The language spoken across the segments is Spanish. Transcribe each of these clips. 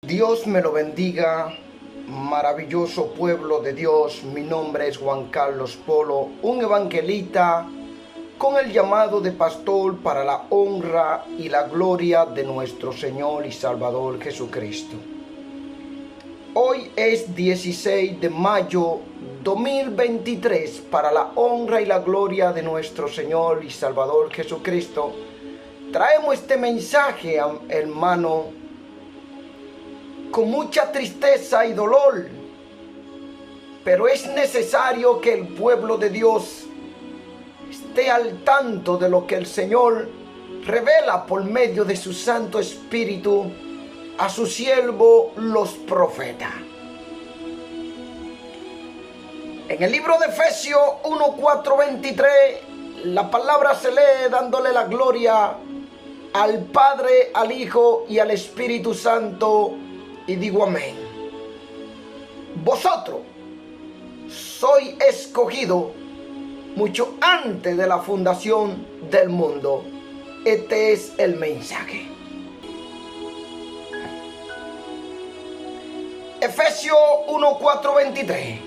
Dios me lo bendiga, maravilloso pueblo de Dios. Mi nombre es Juan Carlos Polo, un evangelista con el llamado de pastor para la honra y la gloria de nuestro Señor y Salvador Jesucristo. Hoy es 16 de mayo 2023, para la honra y la gloria de nuestro Señor y Salvador Jesucristo. Traemos este mensaje, hermano, con mucha tristeza y dolor, pero es necesario que el pueblo de Dios esté al tanto de lo que el Señor revela por medio de su Santo Espíritu a su siervo, los profetas. En el libro de Efesios 1:4-23, la palabra se lee dándole la gloria al Padre, al Hijo y al Espíritu Santo, y digo amén. Vosotros sois escogido mucho antes de la fundación del mundo. Este es el mensaje. Efesios 1:4-23.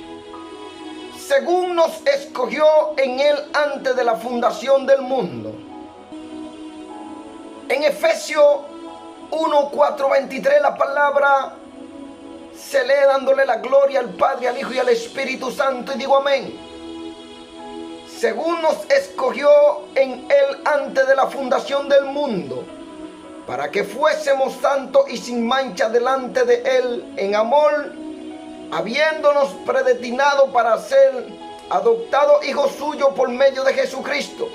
Según nos escogió en él antes de la fundación del mundo. En Efesios 1:4-23 la palabra se lee dándole la gloria al Padre, al Hijo y al Espíritu Santo, y digo amén. Según nos escogió en él antes de la fundación del mundo, para que fuésemos santos y sin mancha delante de él en amor, habiéndonos predestinado para ser adoptados hijos suyos por medio de Jesucristo,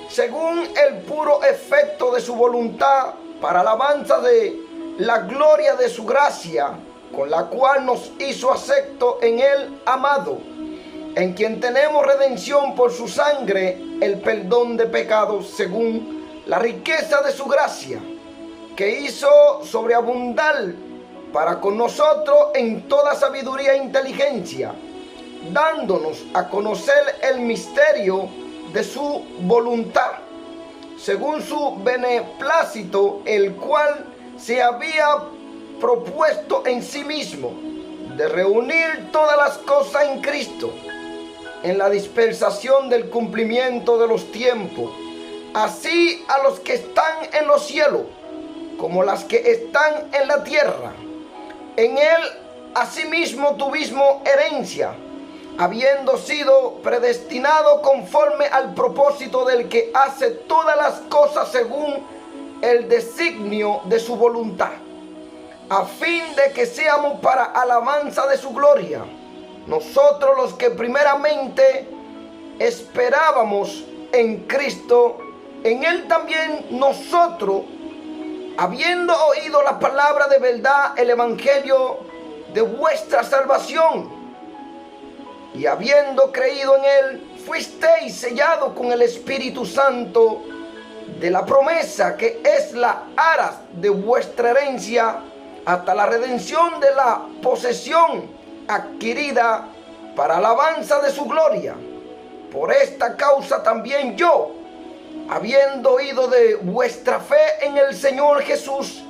según el puro efecto de su voluntad, para alabanza de la gloria de su gracia, con la cual nos hizo acepto en él amado, en quien tenemos redención por su sangre, el perdón de pecados, según la riqueza de su gracia, que hizo sobreabundar para con nosotros en toda sabiduría e inteligencia, dándonos a conocer el misterio de su voluntad, según su beneplácito, el cual se había propuesto en sí mismo, de reunir todas las cosas en Cristo, en la dispensación del cumplimiento de los tiempos, así a los que están en los cielos, como las que están en la tierra. En él asimismo tuvimos herencia, habiendo sido predestinado conforme al propósito del que hace todas las cosas según el designio de su voluntad, a fin de que seamos para alabanza de su gloria, nosotros los que primeramente esperábamos en Cristo. En él también nosotros, habiendo oído la palabra de verdad, el evangelio de vuestra salvación, y habiendo creído en él, fuisteis sellados con el Espíritu Santo de la promesa, que es la aras de vuestra herencia, hasta la redención de la posesión adquirida para alabanza de su gloria. Por esta causa también yo, habiendo oído de vuestra fe en el Señor Jesús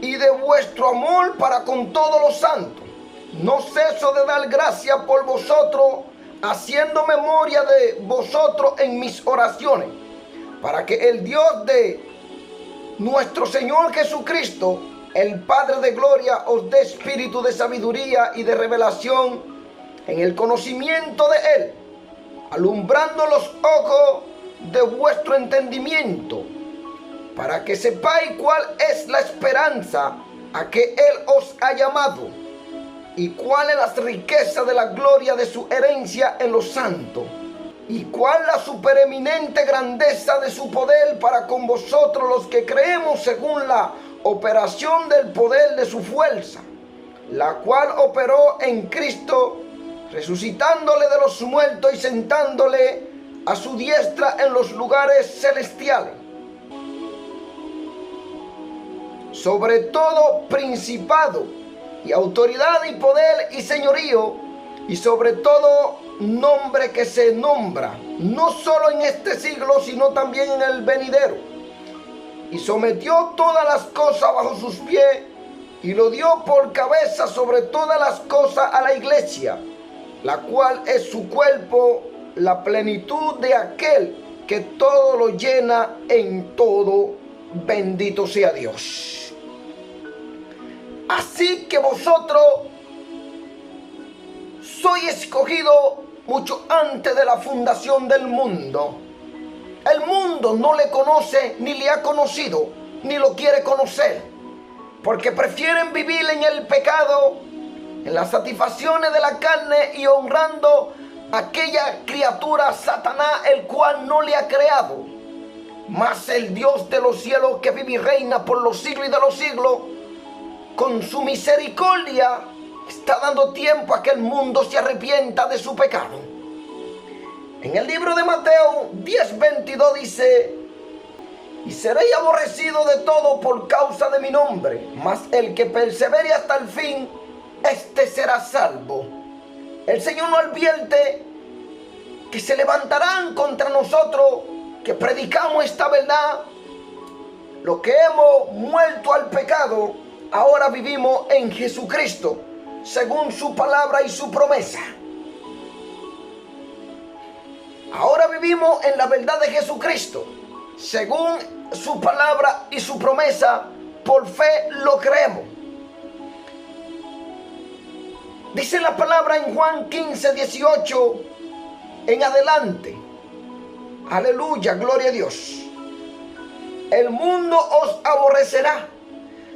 y de vuestro amor para con todos los santos, no ceso de dar gracias por vosotros, haciendo memoria de vosotros en mis oraciones, para que el Dios de nuestro Señor Jesucristo, el Padre de gloria, os dé espíritu de sabiduría y de revelación en el conocimiento de él, alumbrando los ojos de vuestro entendimiento, para que sepáis cuál es la esperanza a que él os ha llamado, y cuál es la riqueza de la gloria de su herencia en los santos, y cuál la supereminente grandeza de su poder para con vosotros los que creemos, según la operación del poder de su fuerza, la cual operó en Cristo, resucitándole de los muertos y sentándole a su diestra en los lugares celestiales, sobre todo principado y autoridad y poder y señorío, y sobre todo nombre que se nombra, no solo en este siglo, sino también en el venidero, y sometió todas las cosas bajo sus pies y lo dio por cabeza sobre todas las cosas a la iglesia, la cual es su cuerpo, la plenitud de aquel que todo lo llena en todo. Bendito sea Dios. Así que vosotros sois escogido mucho antes de la fundación del mundo. El mundo no le conoce, ni le ha conocido, ni lo quiere conocer, porque prefieren vivir en el pecado, en las satisfacciones de la carne y honrando a aquella criatura Satanás, el cual no le ha creado. Mas el Dios de los cielos, que vive y reina por los siglos y de los siglos, con su misericordia está dando tiempo a que el mundo se arrepienta de su pecado. En el libro de Mateo 10:22 dice: y seréis aborrecidos de todo por causa de mi nombre, mas el que persevere hasta el fin, este será salvo. El Señor nos advierte que se levantarán contra nosotros, que predicamos esta verdad. Los que hemos muerto al pecado, ahora vivimos en Jesucristo, según su palabra y su promesa. Ahora vivimos en la verdad de Jesucristo, según su palabra y su promesa. Por fe lo creemos. Dice la palabra en Juan 15:18 en adelante. Aleluya, gloria a Dios. El mundo os aborrecerá.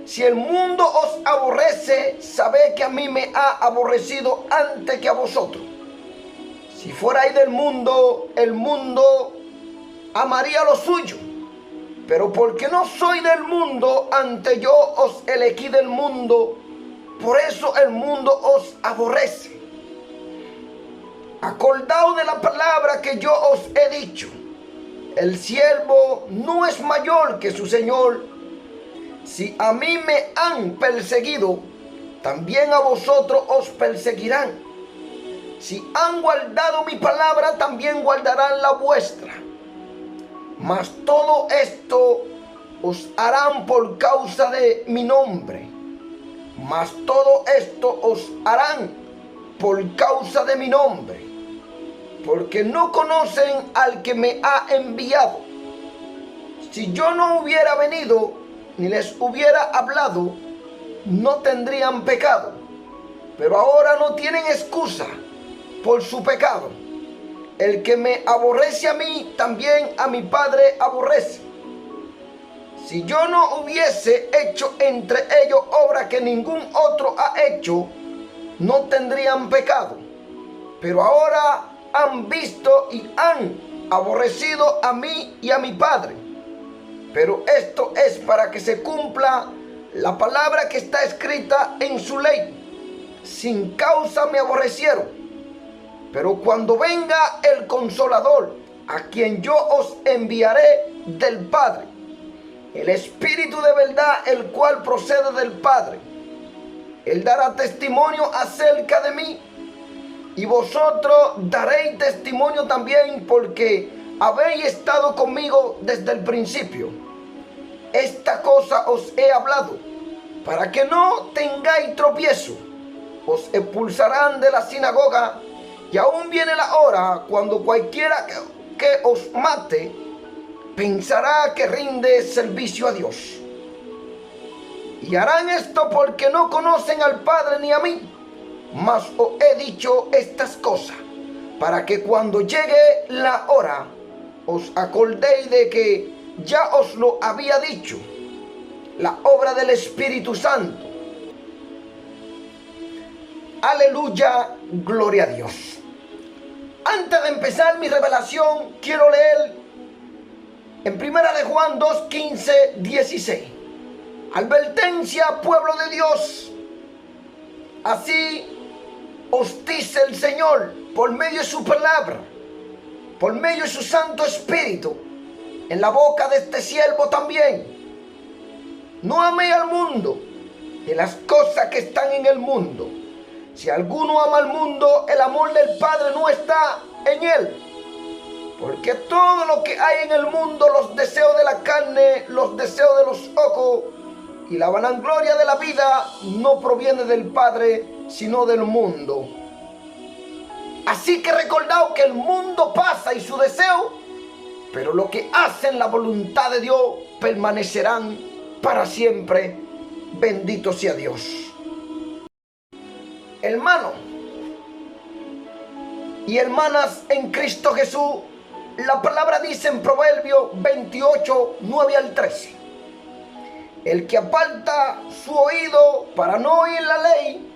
Si el mundo os aborrece, sabed que a mí me ha aborrecido antes que a vosotros. Si fuerais del mundo, el mundo amaría lo suyo. Pero porque no soy del mundo, antes yo os elegí del mundo, por eso el mundo os aborrece. Acordaos de la palabra que yo os he dicho: el siervo no es mayor que su señor. Si a mí me han perseguido, también a vosotros os perseguirán. Si han guardado mi palabra, también guardarán la vuestra. Mas todo esto os harán por causa de mi nombre. Mas todo esto os harán por causa de mi nombre, porque no conocen al que me ha enviado. Si yo no hubiera venido ni les hubiera hablado, no tendrían pecado. Pero ahora no tienen excusa por su pecado. El que me aborrece a mí, también a mi Padre aborrece. Si yo no hubiese hecho entre ellos obra que ningún otro ha hecho, no tendrían pecado. Pero ahora han visto y han aborrecido a mí y a mi Padre. Pero esto es para que se cumpla la palabra que está escrita en su ley: sin causa me aborrecieron. Pero cuando venga el Consolador, a quien yo os enviaré del Padre, el Espíritu de verdad, el cual procede del Padre, Él dará testimonio acerca de mí, y vosotros daréis testimonio también, porque habéis estado conmigo desde el principio. Esta cosa os he hablado, para que no tengáis tropiezo. Os expulsarán de la sinagoga, y aún viene la hora cuando cualquiera que os mate pensará que rinde servicio a Dios. Y harán esto porque no conocen al Padre ni a mí. Mas os he dicho estas cosas, para que cuando llegue la hora os acordéis de que ya os lo había dicho. La obra del Espíritu Santo. Aleluya, gloria a Dios. Antes de empezar mi revelación, quiero leer en 1 de Juan 2, 15, 16. Advertencia, pueblo de Dios. Así os dice el Señor por medio de su palabra, por medio de su Santo Espíritu, en la boca de este siervo también. No améis al mundo y las cosas que están en el mundo. Si alguno ama al mundo, el amor del Padre no está en él. Porque todo lo que hay en el mundo, los deseos de la carne, los deseos de los ojos y la vanagloria de la vida, no proviene del Padre, sino del mundo. Así que recordad que el mundo pasa y su deseo, pero lo que hacen la voluntad de Dios permanecerán para siempre. Bendito sea Dios. Hermano y hermanas en Cristo Jesús, la palabra dice en Proverbios 28, 9 al 13: el que aparta su oído para no oír la ley,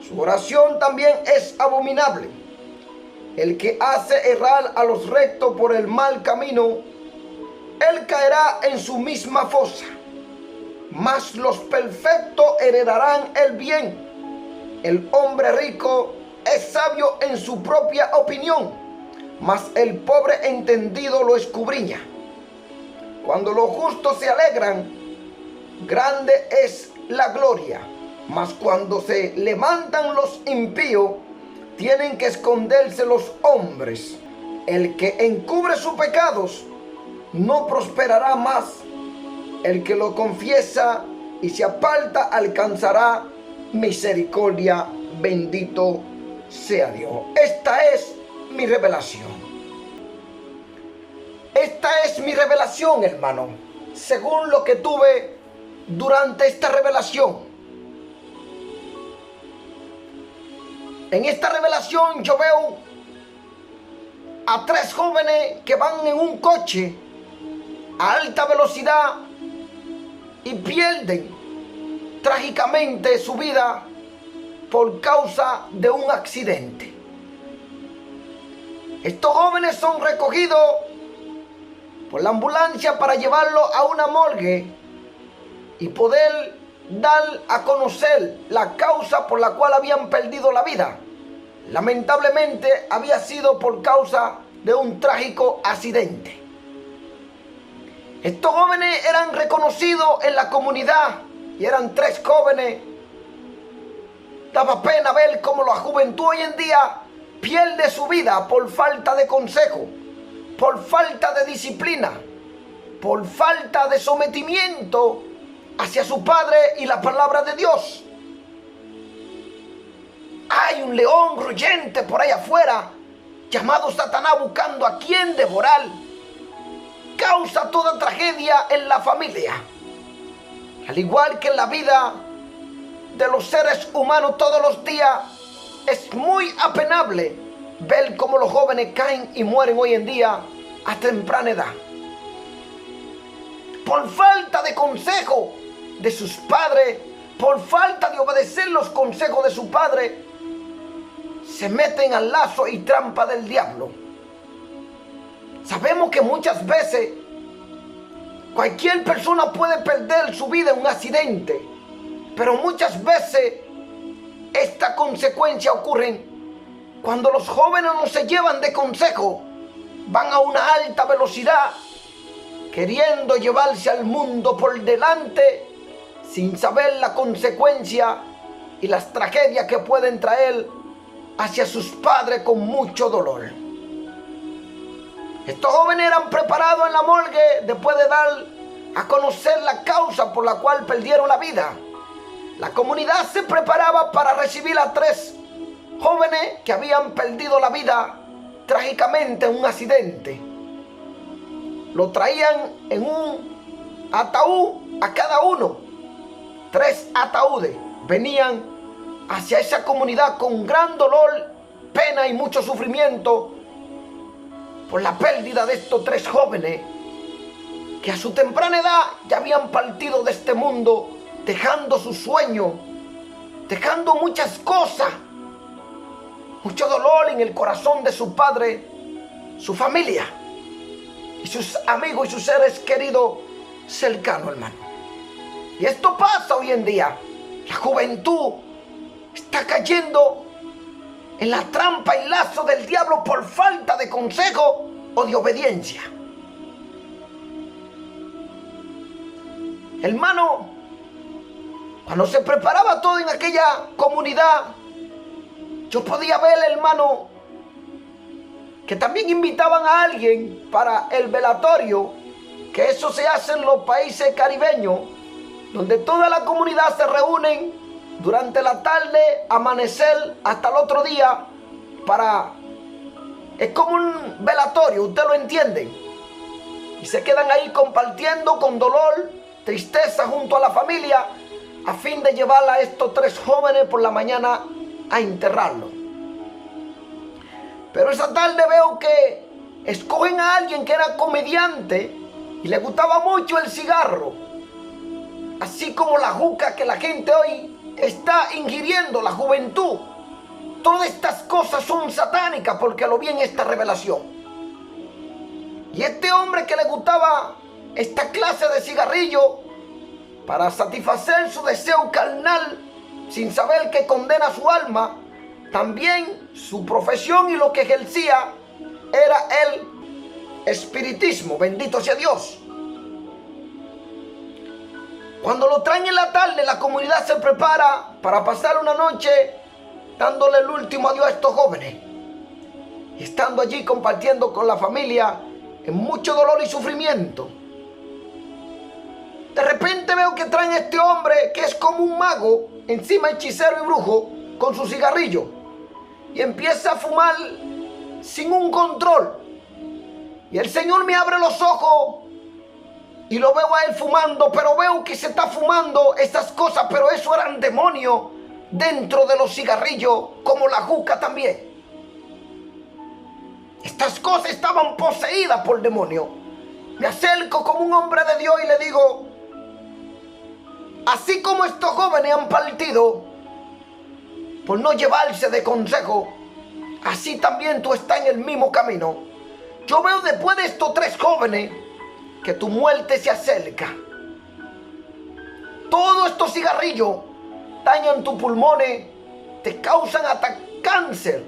su oración también es abominable. El que hace errar a los rectos por el mal camino, él caerá en su misma fosa. Mas los perfectos heredarán el bien. El hombre rico es sabio en su propia opinión, mas el pobre entendido lo escudriña. Cuando los justos se alegran, grande es la gloria, mas cuando se levantan los impíos, tienen que esconderse los hombres. El que encubre sus pecados no prosperará más. El que lo confiesa y se aparta alcanzará misericordia. Bendito sea Dios. Esta es mi revelación. Esta es mi revelación, hermano. Según lo que tuve durante esta revelación. En esta revelación yo veo a 3 jóvenes que van en un coche a alta velocidad y pierden trágicamente su vida por causa de un accidente. Estos jóvenes son recogidos por la ambulancia para llevarlos a una morgue y poder dar a conocer la causa por la cual habían perdido la vida. Lamentablemente había sido por causa de un trágico accidente. Estos jóvenes eran reconocidos en la comunidad y eran 3 jóvenes. Daba pena ver cómo la juventud hoy en día pierde su vida por falta de consejo, por falta de disciplina, por falta de sometimiento hacia su Padre y la palabra de Dios. Hay un león rugiente por ahí afuera llamado Satanás buscando a quien devorar. Causa toda tragedia en la familia. Al igual que en la vida de los seres humanos todos los días, es muy apenable ver cómo los jóvenes caen y mueren hoy en día a temprana edad. Por falta de consejo de sus padres, por falta de obedecer los consejos de su padre, se meten al lazo y trampa del diablo. Sabemos que muchas veces cualquier persona puede perder su vida en un accidente, pero muchas veces esta consecuencia ocurre cuando los jóvenes no se llevan de consejo, van a una alta velocidad queriendo llevarse al mundo por delante sin saber la consecuencia y las tragedias que pueden traer hacia sus padres con mucho dolor. Estos jóvenes eran preparados en la morgue después de dar a conocer la causa por la cual perdieron la vida. La comunidad se preparaba para recibir a 3 jóvenes que habían perdido la vida trágicamente en un accidente. Lo traían en un ataúd a cada uno. 3 ataúdes venían hacia esa comunidad con gran dolor, pena y mucho sufrimiento por la pérdida de estos 3 jóvenes que a su temprana edad ya habían partido de este mundo, dejando sus sueños, dejando muchas cosas, mucho dolor en el corazón de su padre, su familia y sus amigos y sus seres queridos cercanos, hermano. Y esto pasa hoy en día. La juventud está cayendo en la trampa y lazo del diablo por falta de consejo o de obediencia. Hermano, cuando se preparaba todo en aquella comunidad, yo podía ver, hermano, que también invitaban a alguien para el velatorio, que eso se hace en los países caribeños, donde toda la comunidad se reúnen durante la tarde, amanecer hasta el otro día, es como un velatorio, ¿usted lo entiende? Y se quedan ahí compartiendo con dolor, tristeza junto a la familia, a fin de llevar a estos 3 jóvenes por la mañana a enterrarlos. Pero esa tarde veo que escogen a alguien que era comediante y le gustaba mucho el cigarro, así como la juca que la gente hoy está ingiriendo, la juventud. Todas estas cosas son satánicas, porque lo vi en esta revelación. Y este hombre que le gustaba esta clase de cigarrillo para satisfacer su deseo carnal, sin saber que condena su alma, también su profesión y lo que ejercía era el espiritismo. Bendito sea Dios. Cuando lo traen en la tarde, la comunidad se prepara para pasar una noche dándole el último adiós a estos jóvenes, estando allí compartiendo con la familia en mucho dolor y sufrimiento. De repente veo que traen a este hombre que es como un mago, encima hechicero y brujo, con su cigarrillo, y empieza a fumar sin un control. Y el Señor me abre los ojos y lo veo a él fumando, pero veo que se está fumando esas cosas, pero eso eran demonios dentro de los cigarrillos, como la juca también. Estas cosas estaban poseídas por demonios. Me acerco como un hombre de Dios y le digo: así como estos jóvenes han partido por no llevarse de consejo, así también tú estás en el mismo camino. Yo veo después de estos 3 jóvenes que tu muerte se acerca. Todos estos cigarrillos dañan tus pulmones, te causan hasta cáncer,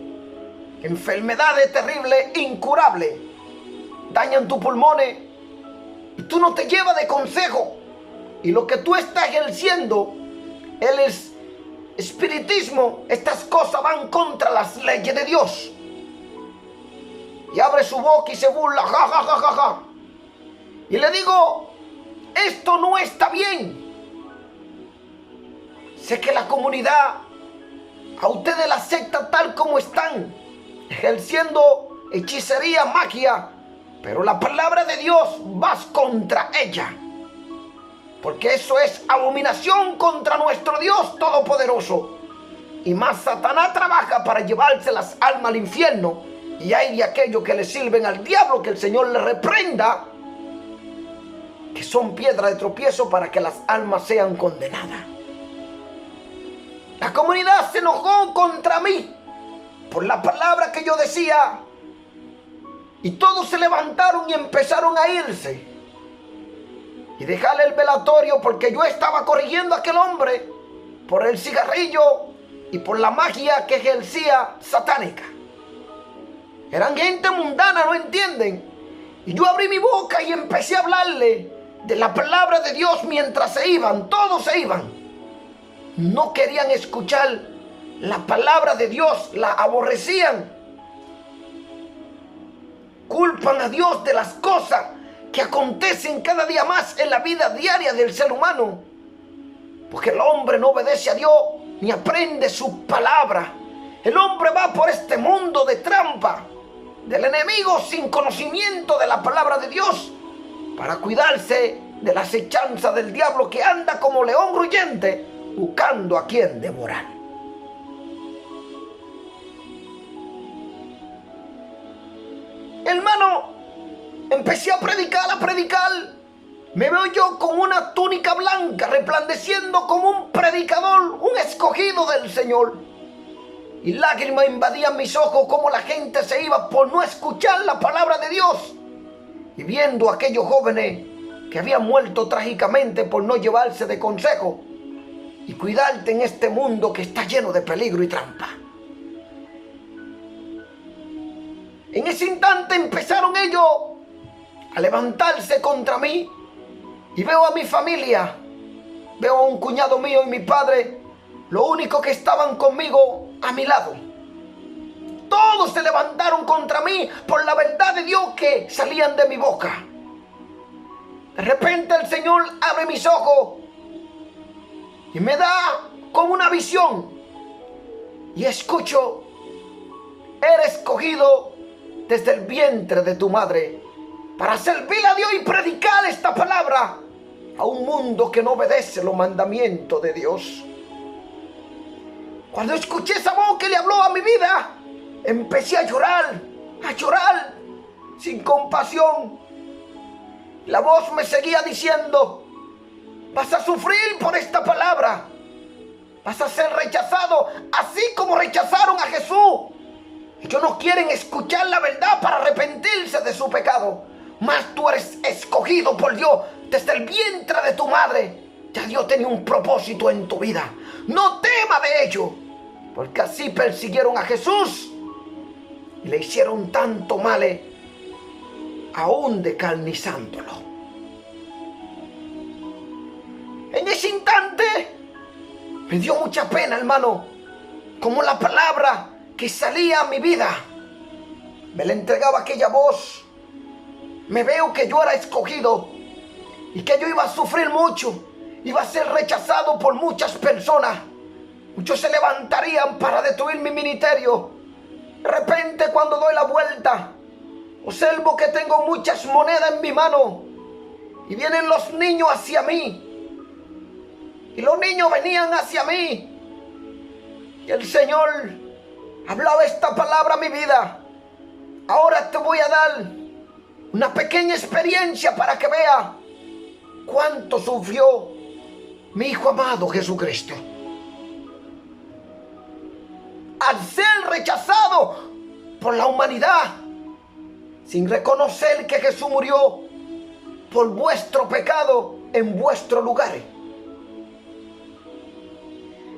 enfermedades terribles, incurables, dañan tus pulmones y tú no te llevas de consejo. Y lo que tú estás ejerciendo, el espiritismo, estas cosas van contra las leyes de Dios. Y abre su boca y se burla, ja, ja, ja, ja, ja. Y le digo: esto no está bien. Sé que la comunidad a ustedes la acepta tal como están, ejerciendo hechicería, magia, pero la palabra de Dios va contra ella, porque eso es abominación contra nuestro Dios Todopoderoso. Y más Satanás trabaja para llevarse las almas al infierno, y hay de aquellos que le sirven al diablo, que el Señor le reprenda, que son piedra de tropiezo para que las almas sean condenadas. La comunidad se enojó contra mí por la palabra que yo decía, y todos se levantaron y empezaron a irse y dejarle el velatorio, porque yo estaba corrigiendo a aquel hombre por el cigarrillo y por la magia que ejercía satánica. Eran gente mundana, ¿no entienden? Y yo abrí mi boca y empecé a hablarle de la palabra de Dios mientras se iban, todos se iban. No querían escuchar la palabra de Dios, la aborrecían. Culpan a Dios de las cosas que acontecen cada día más en la vida diaria del ser humano, porque el hombre no obedece a Dios ni aprende su palabra. El hombre va por este mundo de trampa del enemigo sin conocimiento de la palabra de Dios, para cuidarse de la acechanza del diablo, que anda como león rugiente buscando a quien devorar. Hermano, empecé a predicar. Me veo yo con una túnica blanca, resplandeciendo como un predicador, un escogido del Señor. Y lágrimas invadían mis ojos, como la gente se iba por no escuchar la palabra de Dios. Y viendo a aquellos jóvenes que habían muerto trágicamente por no llevarse de consejo y cuidarte en este mundo que está lleno de peligro y trampa. En ese instante empezaron ellos a levantarse contra mí, y veo a mi familia, veo a un cuñado mío y mi padre, lo único que estaban conmigo a mi lado. todos se levantaron contra mí por la verdad de Dios que salían de mi boca. De repente el Señor abre mis ojos y me da como una visión. Y escucho: eres escogido desde el vientre de tu madre para servir a Dios y predicar esta palabra a un mundo que no obedece los mandamientos de Dios. Cuando escuché esa voz que le habló a mi vida, empecé a llorar sin compasión. La voz me seguía diciendo: vas a sufrir por esta palabra, vas a ser rechazado, así como rechazaron a Jesús. Ellos no quieren escuchar la verdad para arrepentirse de su pecado. Mas tú eres escogido por Dios desde el vientre de tu madre. Ya Dios tenía un propósito en tu vida. No temas de ello, porque así persiguieron a Jesús y le hicieron tanto mal, aún descarnizándolo. En ese instante me dio mucha pena, hermano, como la palabra que salía a mi vida me la entregaba aquella voz. Me veo que yo era escogido y que yo iba a sufrir mucho, iba a ser rechazado por muchas personas. Muchos se levantarían para destruir mi ministerio. De repente, cuando doy la vuelta, observo que tengo muchas monedas en mi mano y vienen los niños hacia mí. Y los niños venían hacia mí. Y el Señor hablaba esta palabra a mi vida: ahora te voy a dar una pequeña experiencia para que vea cuánto sufrió mi Hijo amado Jesucristo. Al ser rechazado por la humanidad, sin reconocer que Jesús murió por vuestro pecado en vuestro lugar.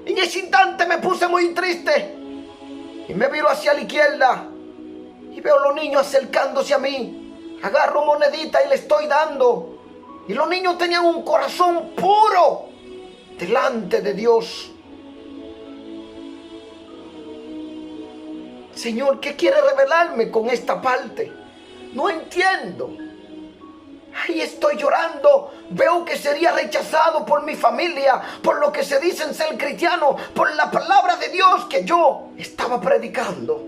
En ese instante me puse muy triste y me viro hacia la izquierda y veo a los niños acercándose a mí. Agarro monedita y le estoy dando. Y los niños tenían un corazón puro delante de Dios. Señor, ¿qué quiere revelarme con esta parte? No entiendo. Ahí estoy llorando. Veo que sería rechazado por mi familia, por lo que se dicen ser cristiano, por la palabra de Dios que yo estaba predicando.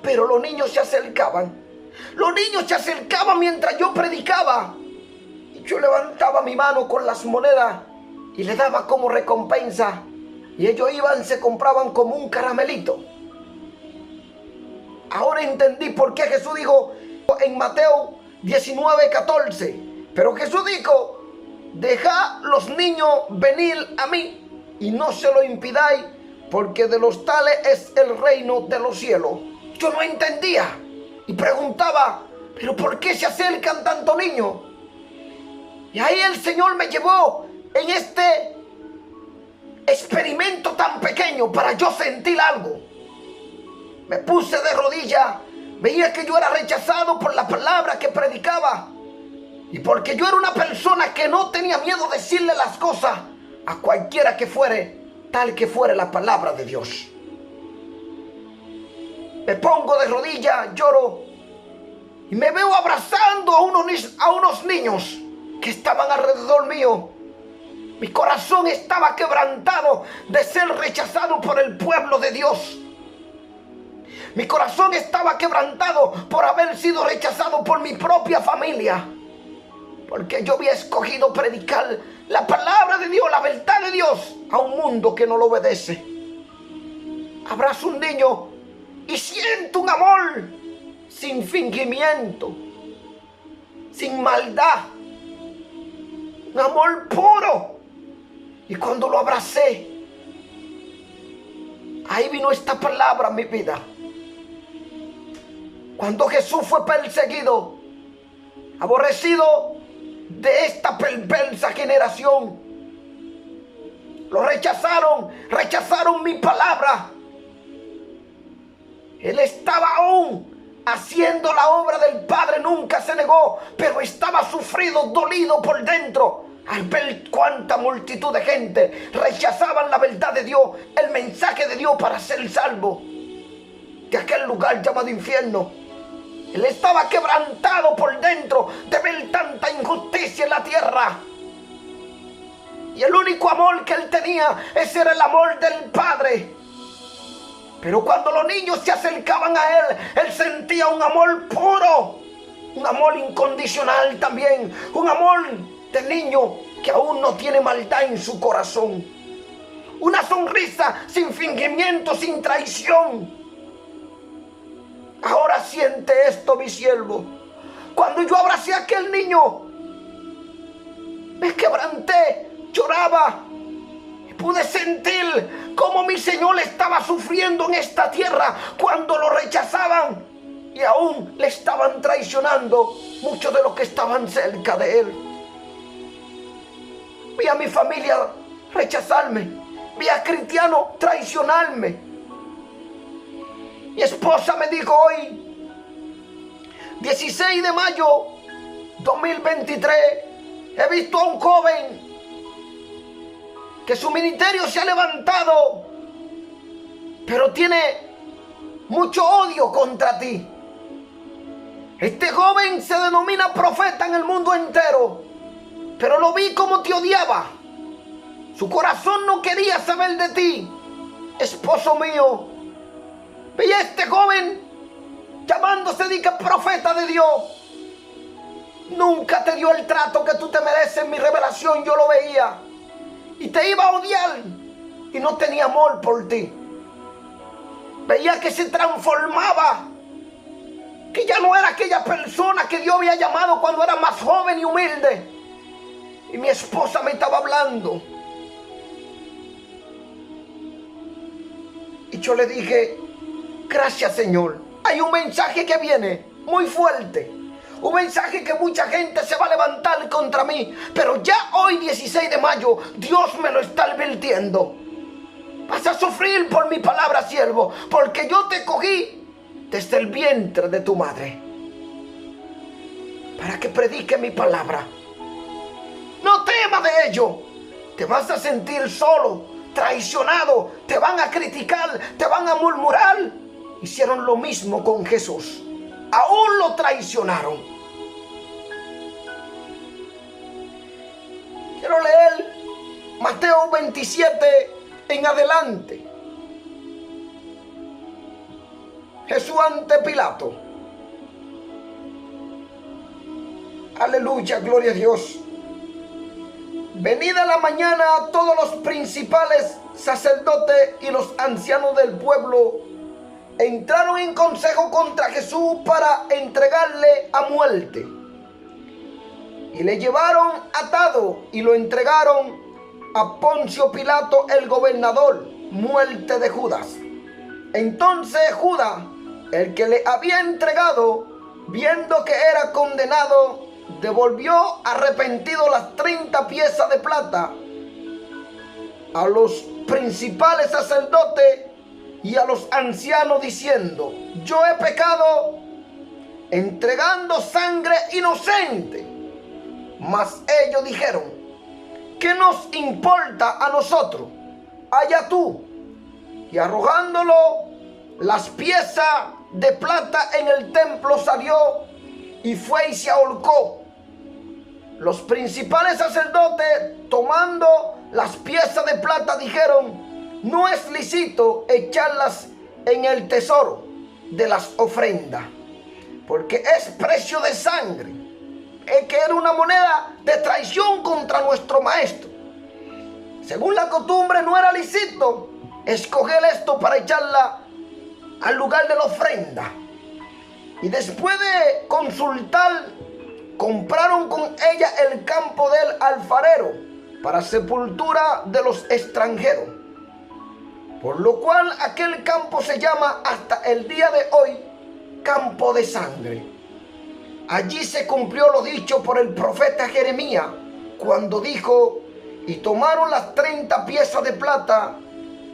Pero los niños se acercaban. Los niños se acercaban mientras yo predicaba. Y yo levantaba mi mano con las monedas y le daba como recompensa. Y ellos iban, se compraban como un caramelito. Ahora entendí por qué Jesús dijo en Mateo 19:14. Pero Jesús dijo: dejad los niños venir a mí y no se lo impidáis, porque de los tales es el reino de los cielos. Yo no entendía y preguntaba: ¿pero por qué se acercan tantos niños? Y ahí el Señor me llevó en este experimento tan pequeño para yo sentir algo. Me puse de rodillas, veía que yo era rechazado por la palabra que predicaba. Y porque yo era una persona que no tenía miedo de decirle las cosas a cualquiera que fuere, tal que fuere la palabra de Dios. Me pongo de rodillas, lloro y me veo abrazando a unos niños que estaban alrededor mío. Mi corazón estaba quebrantado de ser rechazado por el pueblo de Dios. Mi corazón estaba quebrantado por haber sido rechazado por mi propia familia. Porque yo había escogido predicar la palabra de Dios, la verdad de Dios, a un mundo que no lo obedece. Abrazo un niño y siento un amor sin fingimiento, sin maldad. Un amor puro. Y cuando lo abracé, ahí vino esta palabra a mi vida. Cuando Jesús fue perseguido, aborrecido de esta perversa generación, lo rechazaron mi palabra. Él estaba aún haciendo la obra del Padre, nunca se negó, pero estaba sufrido, dolido por dentro, al ver cuánta multitud de gente rechazaban la verdad de Dios, el mensaje de Dios para ser salvo. de aquel lugar llamado infierno. Él estaba quebrantado por dentro de ver tanta injusticia en la tierra. Y el único amor que él tenía, ese era el amor del Padre. Pero cuando los niños se acercaban a él sentía un amor puro, un amor incondicional también, un amor de niño que aún no tiene maldad en su corazón. Una sonrisa sin fingimiento, sin traición. Ahora siente esto, mi siervo. Cuando yo abracé a aquel niño, me quebranté, lloraba. Y pude sentir cómo mi Señor estaba sufriendo en esta tierra cuando lo rechazaban. Y aún le estaban traicionando muchos de los que estaban cerca de él. Vi a mi familia rechazarme. Vi a cristianos traicionarme. Mi esposa me dijo hoy, 16 de mayo 2023, he visto a un joven que su ministerio se ha levantado, pero tiene mucho odio contra ti. Este joven se denomina profeta en el mundo entero, pero lo vi como te odiaba. Su corazón no quería saber de ti, esposo mío. Veía a este joven llamándose de que profeta de Dios. Nunca te dio el trato que tú te mereces. Mi revelación yo lo veía. Y te iba a odiar. Y no tenía amor por ti. Veía que se transformaba. Que ya no era aquella persona que Dios había llamado cuando era más joven y humilde. Y mi esposa me estaba hablando. Y yo le dije, gracias, Señor. Hay un mensaje que viene muy fuerte. Un mensaje que mucha gente se va a levantar contra mí. Pero ya hoy, 16 de mayo, Dios me lo está advirtiendo. Vas a sufrir por mi palabra, siervo. Porque yo te cogí desde el vientre de tu madre. Para que predique mi palabra. No temas de ello. Te vas a sentir solo, traicionado. Te van a criticar, te van a murmurar. Hicieron lo mismo con Jesús. Aún lo traicionaron. Quiero leer Mateo 27 en adelante. Jesús ante Pilato. Aleluya, gloria a Dios. Venida la mañana, todos los principales sacerdotes y los ancianos del pueblo entraron en consejo contra Jesús para entregarle a muerte. Y le llevaron atado y lo entregaron a Poncio Pilato, el gobernador, muerte de Judas. Entonces Judas, el que le había entregado, viendo que era condenado, devolvió arrepentido las 30 piezas de plata a los principales sacerdotes y a los ancianos, diciendo, yo he pecado entregando sangre inocente. Mas ellos dijeron, ¿qué nos importa a nosotros? Allá tú. Y arrojándolo las piezas de plata en el templo, salió y fue y se ahorcó. Los principales sacerdotes, tomando las piezas de plata, dijeron, no es lícito echarlas en el tesoro de las ofrendas, porque es precio de sangre. Es que era una moneda de traición contra nuestro maestro. Según la costumbre, no era lícito escoger esto para echarla al lugar de la ofrenda. Y después de consultar, compraron con ella el campo del alfarero para sepultura de los extranjeros. Por lo cual aquel campo se llama hasta el día de hoy campo de sangre. Allí se cumplió lo dicho por el profeta Jeremías, cuando dijo, y tomaron las 30 piezas de plata,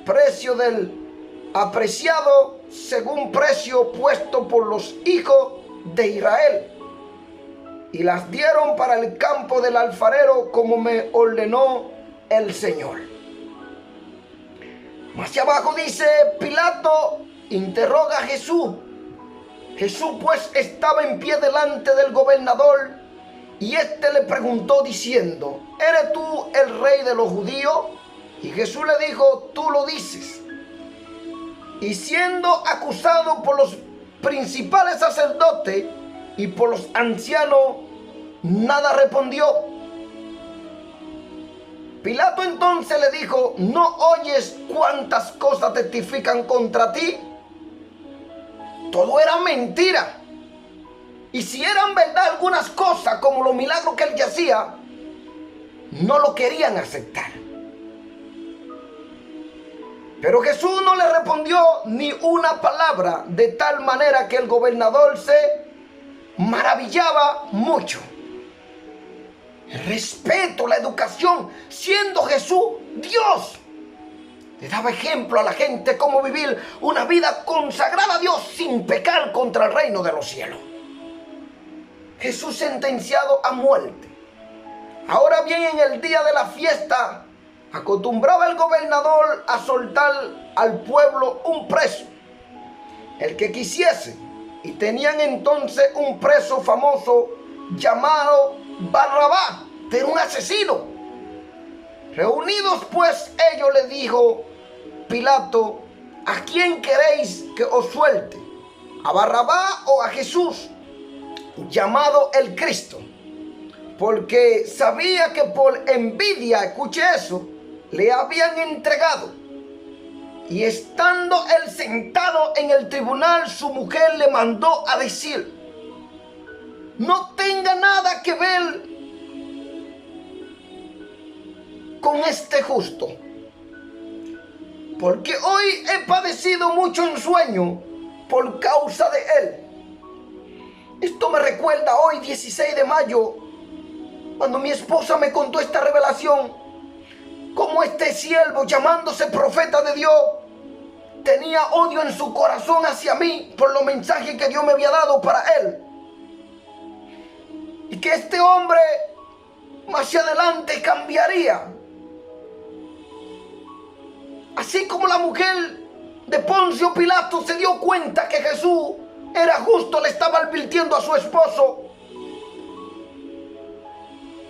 precio del apreciado, según precio puesto por los hijos de Israel, y las dieron para el campo del alfarero, como me ordenó el Señor. Más abajo dice, Pilato interroga a Jesús. Jesús pues estaba en pie delante del gobernador, y éste le preguntó diciendo: ¿eres tú el rey de los judíos? Y Jesús le dijo: tú lo dices. Y siendo acusado por los principales sacerdotes y por los ancianos, nada respondió. Pilato entonces le dijo: ¿no oyes cuántas cosas testifican contra ti? Todo era mentira. Y si eran verdad algunas cosas, como los milagros que él hacía, no lo querían aceptar. Pero Jesús no le respondió ni una palabra, de tal manera que el gobernador se maravillaba mucho. El respeto, la educación, siendo Jesús Dios, le daba ejemplo a la gente cómo vivir una vida consagrada a Dios sin pecar contra el reino de los cielos. Jesús sentenciado a muerte. Ahora bien, en el día de la fiesta, acostumbraba el gobernador a soltar al pueblo un preso, el que quisiese, y tenían entonces un preso famoso llamado Barrabás, de un asesino. Reunidos pues ellos, le dijo Pilato: ¿a quién queréis que os suelte? ¿A Barrabás o a Jesús, llamado el Cristo? Porque sabía que por envidia, escuche eso, le habían entregado. Y estando él sentado en el tribunal, su mujer le mandó a decir: no tenga nada que ver con este justo, porque hoy he padecido mucho en sueño por causa de él. Esto me recuerda hoy, 16 de mayo, cuando mi esposa me contó esta revelación, cómo este siervo, llamándose profeta de Dios, tenía odio en su corazón hacia mí por los mensajes que Dios me había dado para él. Y que este hombre más adelante cambiaría. Así como la mujer de Poncio Pilato se dio cuenta que Jesús era justo, le estaba advirtiendo a su esposo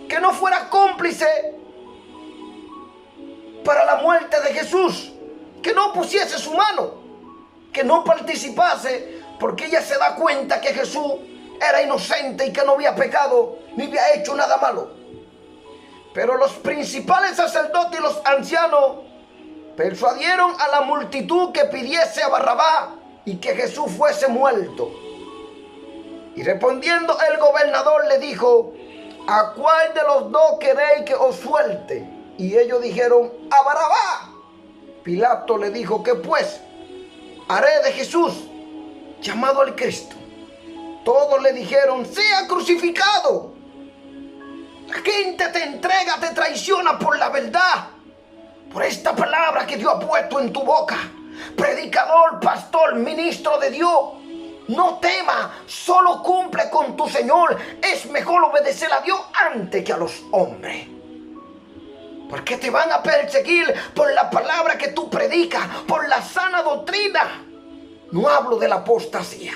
que no fuera cómplice para la muerte de Jesús, que no pusiese su mano, que no participase, porque ella se da cuenta que Jesús era inocente y que no había pecado ni había hecho nada malo. Pero los principales sacerdotes y los ancianos persuadieron a la multitud que pidiese a Barrabás y que Jesús fuese muerto. Y respondiendo el gobernador le dijo: ¿a cuál de los dos queréis que os suelte? Y ellos dijeron: a Barrabás. Pilato le dijo: ¿qué pues haré de Jesús, llamado el Cristo? Todos le dijeron: sea crucificado. La gente te entrega, te traiciona por la verdad, por esta palabra que Dios ha puesto en tu boca. Predicador, pastor, ministro de Dios, no temas, solo cumple con tu Señor. Es mejor obedecer a Dios antes que a los hombres, porque te van a perseguir por la palabra que tú predicas, por la sana doctrina. No hablo de la apostasía.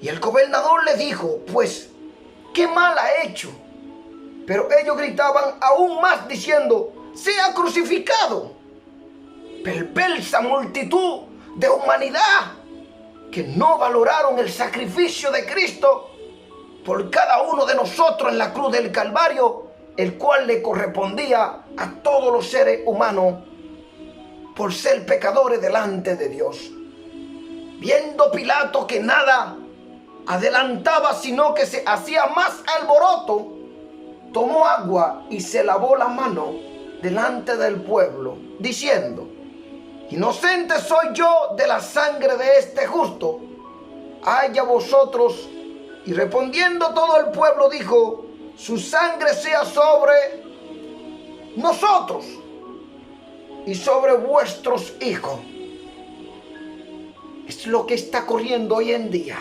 Y el gobernador le dijo: pues, ¿qué mal ha hecho? Pero ellos gritaban aún más diciendo: sea crucificado. Perversa multitud de humanidad que no valoraron el sacrificio de Cristo por cada uno de nosotros en la cruz del Calvario, el cual le correspondía a todos los seres humanos por ser pecadores delante de Dios. Viendo Pilato que nada adelantaba, sino que se hacía más alboroto, tomó agua y se lavó la mano delante del pueblo, diciendo: inocente soy yo de la sangre de este justo, haya vosotros. Y respondiendo todo el pueblo dijo: su sangre sea sobre nosotros y sobre vuestros hijos. Es lo que está corriendo hoy en día.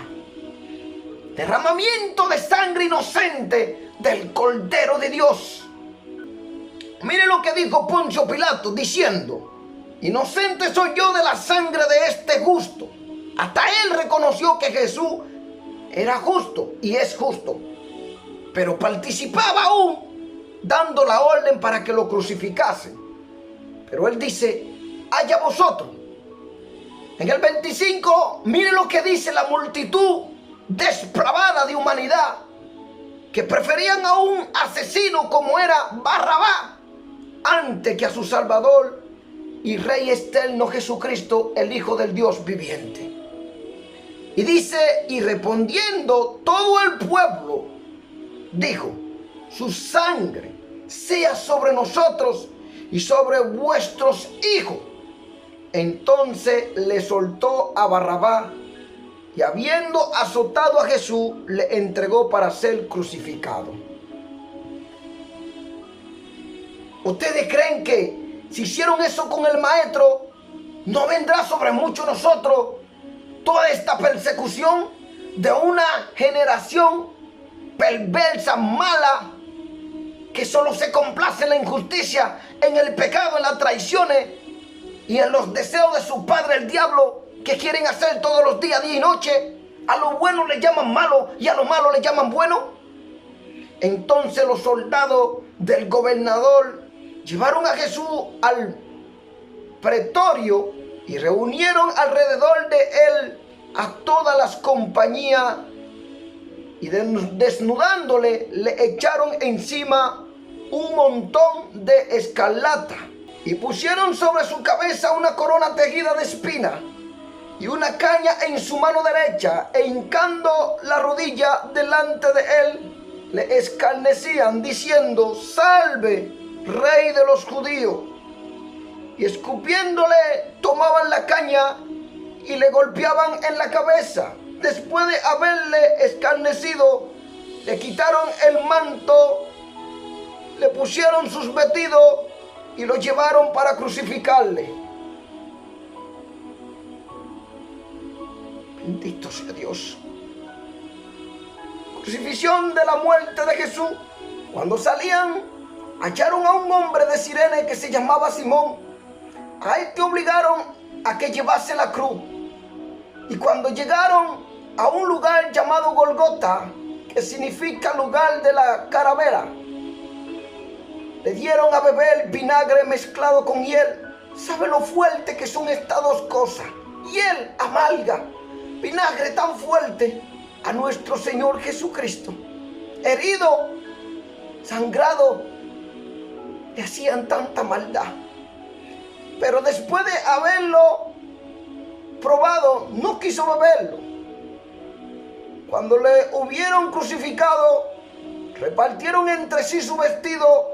Derramamiento de sangre inocente del Cordero de Dios. Mire lo que dijo Poncio Pilato, diciendo: Inocente soy yo de la sangre de este justo. Hasta él reconoció que Jesús era justo y es justo, pero participaba aún dando la orden para que lo crucificasen. Pero él dice: haya vosotros. En el 25, mire lo que dice la multitud despravada de humanidad, que preferían a un asesino como era Barrabás antes que a su Salvador y Rey eterno Jesucristo, el Hijo del Dios viviente. Y dice: y respondiendo todo el pueblo, dijo: su sangre sea sobre nosotros y sobre vuestros hijos. Entonces le soltó a Barrabás, y habiendo azotado a Jesús, le entregó para ser crucificado. ¿Ustedes creen que si hicieron eso con el maestro, no vendrá sobre muchos nosotros toda esta persecución de una generación perversa, mala, que solo se complace en la injusticia, en el pecado, en las traiciones y en los deseos de su padre el diablo, que quieren hacer todos los días, día y noche? A lo bueno le llaman malo y a lo malo le llaman bueno. Entonces los soldados del gobernador llevaron a Jesús al pretorio y reunieron alrededor de él a todas las compañías, y desnudándole le echaron encima un montón de escarlata y pusieron sobre su cabeza una corona tejida de espinas y una caña en su mano derecha, e hincando la rodilla delante de él le escarnecían diciendo: salve, Rey de los judíos. Y escupiéndole tomaban la caña y le golpeaban en la cabeza. Después de haberle escarnecido, le quitaron el manto, le pusieron sus vestidos y lo llevaron para crucificarle. Bendito sea Dios. Crucifixión de la muerte de Jesús. Cuando salían, hallaron a un hombre de Cirene que se llamaba Simón. A este obligaron a que llevase la cruz. Y cuando llegaron a un lugar llamado Golgota, que significa lugar de la calavera, le dieron a beber vinagre mezclado con hiel. ¿Sabe lo fuerte que son estas dos cosas? Hiel amarga, vinagre tan fuerte. A nuestro Señor Jesucristo, herido, sangrado, le hacían tanta maldad. Pero después de haberlo probado, no quiso beberlo. Cuando le hubieron crucificado, repartieron entre sí su vestido,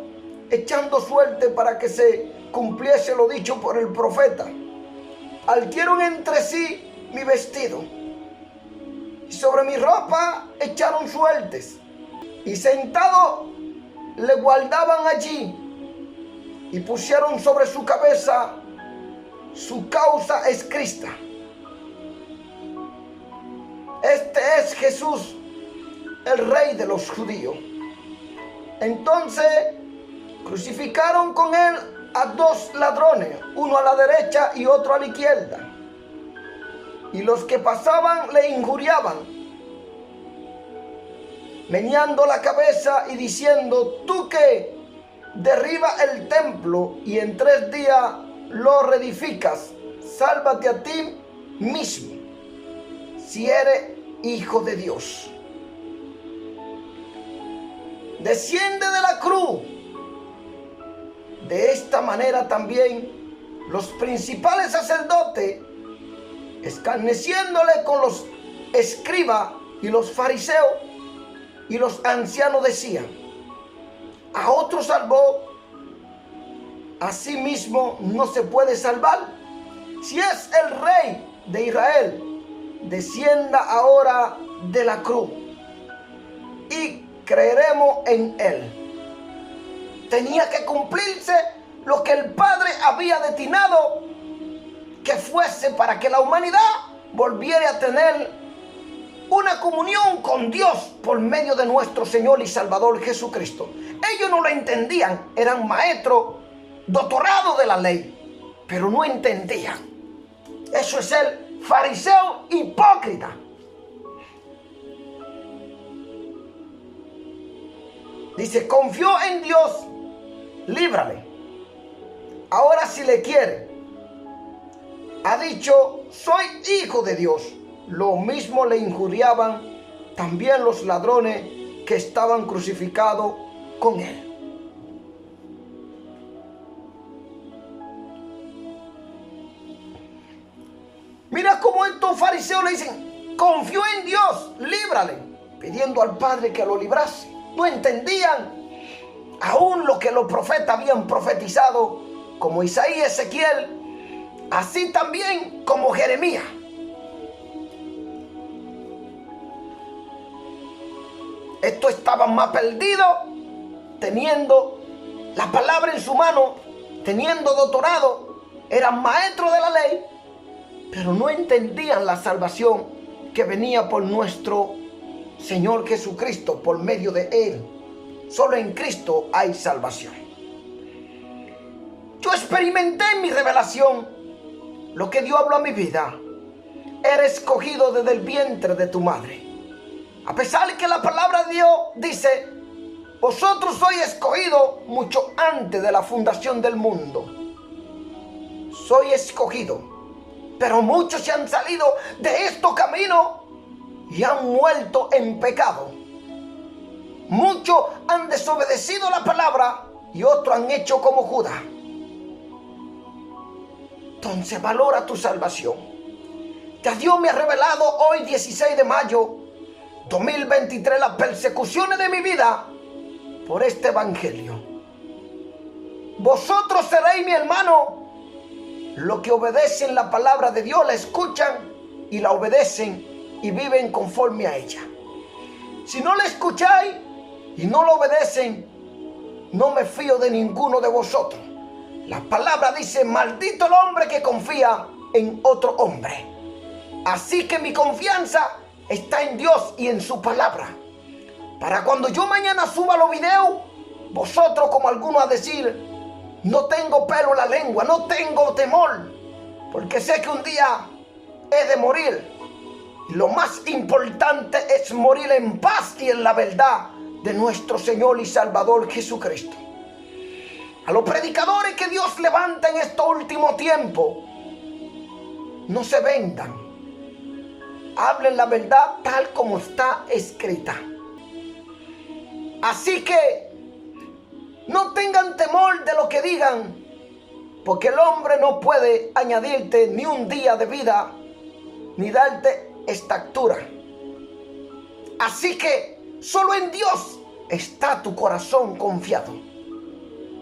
echando suerte para que se cumpliese lo dicho por el profeta. Partieron entre sí mi vestido, y sobre mi ropa echaron suertes, y sentado le guardaban allí, y pusieron sobre su cabeza su causa escrita: este es Jesús, el Rey de los judíos. Entonces crucificaron con él a dos ladrones, uno a la derecha y otro a la izquierda. Y los que pasaban le injuriaban, meneando la cabeza y diciendo: tú que derriba el templo y en 3 días lo reedificas, sálvate a ti mismo, si eres hijo de Dios. Desciende de la cruz. De esta manera también los principales sacerdotes, escarneciéndole con los escribas y los fariseos y los ancianos, decían: a otro salvó, a sí mismo no se puede salvar. Si es el Rey de Israel, descienda ahora de la cruz y creeremos en él. Tenía que cumplirse lo que el Padre había destinado que fuese, para que la humanidad volviera a tener una comunión con Dios por medio de nuestro Señor y Salvador Jesucristo. Ellos no lo entendían, eran maestros, doctorados de la ley, pero no entendían. Eso es el fariseo hipócrita. Dice, confió en Dios, líbrale. Ahora si le quiere, ha dicho, soy hijo de Dios. Lo mismo le injuriaban también los ladrones que estaban crucificados con él. Mira cómo estos fariseos le dicen, confió en Dios, líbrale, pidiendo al Padre que lo librase. No entendían aún lo que los profetas habían profetizado, como Isaías, Ezequiel, así también como Jeremías. Estos estaban más perdidos, teniendo la palabra en su mano, teniendo doctorado, eran maestros de la ley, pero no entendían la salvación que venía por nuestro Señor Jesucristo, por medio de Él. Solo en Cristo hay salvación. Yo experimenté en mi revelación lo que Dios habló a mi vida. Eres escogido desde el vientre de tu madre. A pesar de que la palabra de Dios dice, vosotros sois escogidos mucho antes de la fundación del mundo. Soy escogido. Pero muchos se han salido de estos caminos y han muerto en pecado. Muchos han desobedecido la palabra y otros han hecho como Judas. Entonces valora tu salvación. Ya Dios me ha revelado hoy 16 de mayo 2023 las persecuciones de mi vida por este evangelio. Vosotros seréis, mi hermano, los que obedecen la palabra de Dios, la escuchan y la obedecen y viven conforme a ella. Si no la escucháis y no la obedecen, no me fío de ninguno de vosotros. La palabra dice, maldito el hombre que confía en otro hombre. Así que mi confianza está en Dios y en su palabra. Para cuando yo mañana suba los videos, vosotros como algunos a decir, no tengo pelo en la lengua, no tengo temor, porque sé que un día he de morir. Y lo más importante es morir en paz y en la verdad de nuestro Señor y Salvador Jesucristo. A los predicadores que Dios levanta en estos últimos tiempos, no se vendan. Hablen la verdad tal como está escrita. Así que no tengan temor de lo que digan, porque el hombre no puede añadirte ni un día de vida, ni darte estatura. Así que solo en Dios está tu corazón confiado.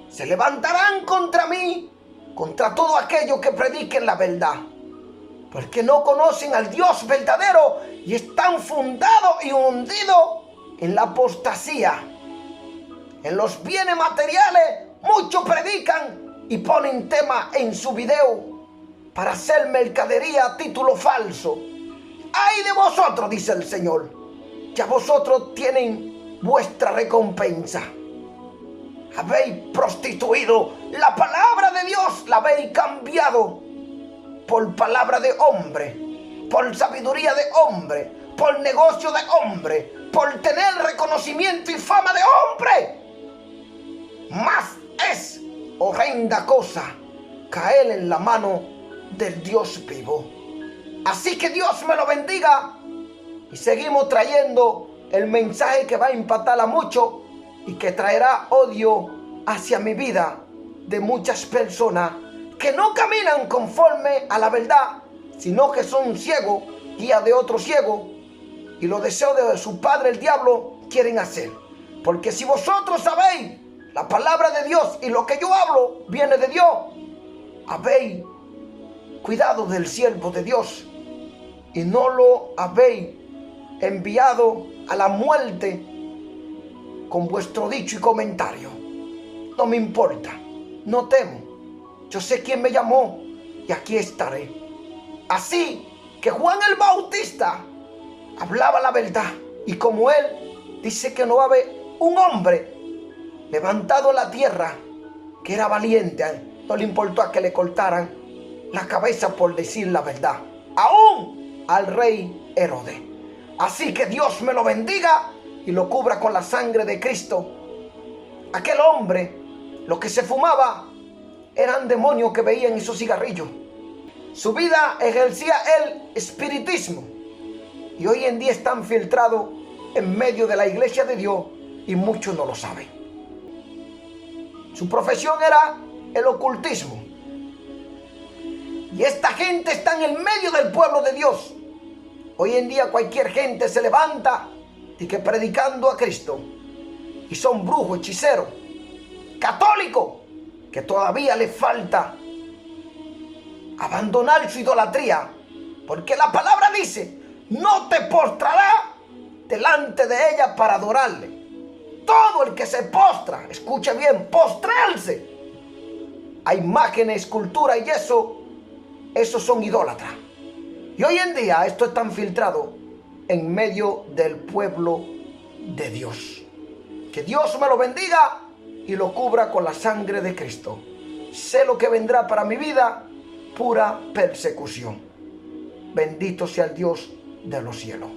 Se levantarán contra mí, contra todo aquello que prediquen la verdad, porque no conocen al Dios verdadero y están fundados y hundidos en la apostasía. En los bienes materiales, muchos predican y ponen tema en su video para hacer mercadería a título falso. ¡Ay de vosotros!, dice el Señor. Ya vosotros tienen vuestra recompensa. Habéis prostituido la palabra de Dios, la habéis cambiado por palabra de hombre, por sabiduría de hombre, por negocio de hombre, por tener reconocimiento y fama de hombre. Más es horrenda cosa caer en la mano del Dios vivo. Así que Dios me lo bendiga y seguimos trayendo el mensaje que va a impactar a muchos y que traerá odio hacia mi vida de muchas personas que no caminan conforme a la verdad, sino que son ciegos, guía de otro ciego, y los deseos de su padre el diablo quieren hacer. Porque si vosotros sabéis la palabra de Dios y lo que yo hablo viene de Dios, habéis cuidado del siervo de Dios y no lo habéis enviado a la muerte con vuestro dicho y comentario. No me importa, no temo. Yo sé quién me llamó y aquí estaré. Así que Juan el Bautista hablaba la verdad, y como él dice que no va a haber un hombre levantado en la tierra que era valiente, no le importó a que le cortaran la cabeza por decir la verdad, aún al rey Herodes. Así que Dios me lo bendiga y lo cubra con la sangre de Cristo. Aquel hombre, lo que se fumaba eran demonios que veía en esos cigarrillos. Su vida ejercía el espiritismo y hoy en día están filtrados en medio de la iglesia de Dios y muchos no lo saben. Su profesión era el ocultismo. Y esta gente está en el medio del pueblo de Dios. Hoy en día cualquier gente se levanta y que predicando a Cristo. Y son brujos, hechiceros, católicos, que todavía les falta abandonar su idolatría. Porque la palabra dice, no te postrarás delante de ella para adorarle. Todo el que se postra, escucha bien, postrarse a imágenes, escultura y esos son idólatras. Y hoy en día esto está filtrado en medio del pueblo de Dios. Que Dios me lo bendiga y lo cubra con la sangre de Cristo. Sé lo que vendrá para mi vida, pura persecución. Bendito sea el Dios de los cielos.